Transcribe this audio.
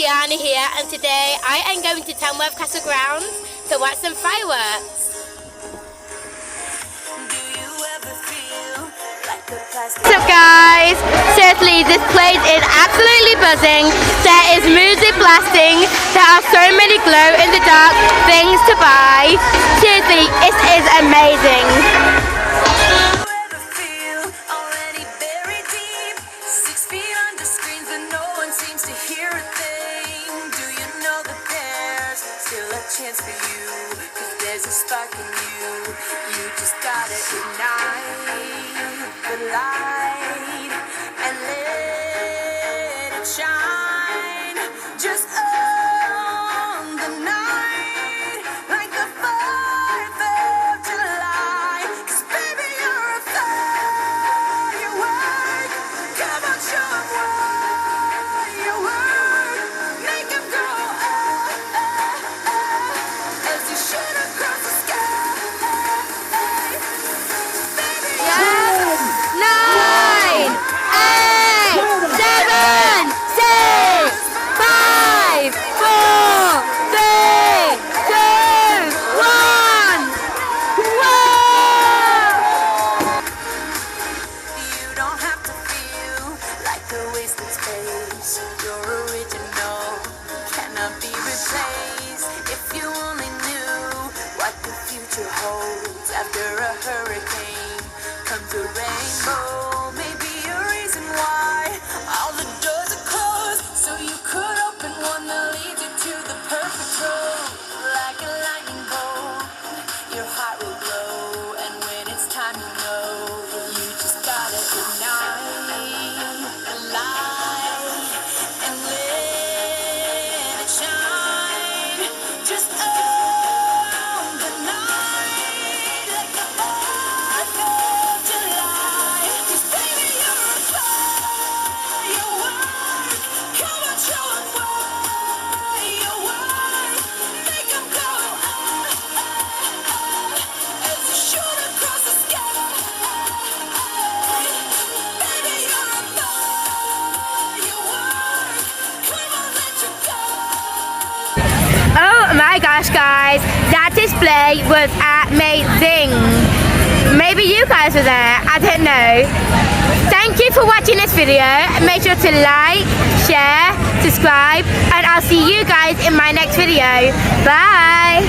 Rihanna here, and today I am going to Tamworth Castle grounds to watch some fireworks. What's up guys? Seriously, this place is absolutely buzzing. There is music blasting. There are so many glow in the dark things to buy. Seriously, it is amazing. Chance for you, 'cause there's a spark in you. You just gotta ignite the light and let it shine. Just on the night like the 4th of July. 'Cause baby, you're a firework. Come on, show 'em what you work. Make 'em go as you shoot across the sky. Yes. 9, 8, 7, 6, 5, 4, 3, 2, 1. Whoa! You don't have to feel like a wasted space. You're original, cannot be replaced. If you only knew what the future holds. After a hurricane comes a rainbow. Maybe a reason why all the doors are closed, so you could open one that leads you to the perfect road. Like a lightning bolt, your heart will glow, and when it's time, you know you just gotta ignite the light and let it shine. Just on the night like the 4th of July. 'Cause baby, you're a firework. Come on, show 'em what you work. Make 'em go as you shoot across the sky. Baby, you're a firework. Come on, let you go. Oh my gosh guys, that display was amazing. Maybe you guys were there, I don't know. Thank you for watching this video. Make sure to like, share, subscribe, and I'll see you guys in my next video. Bye!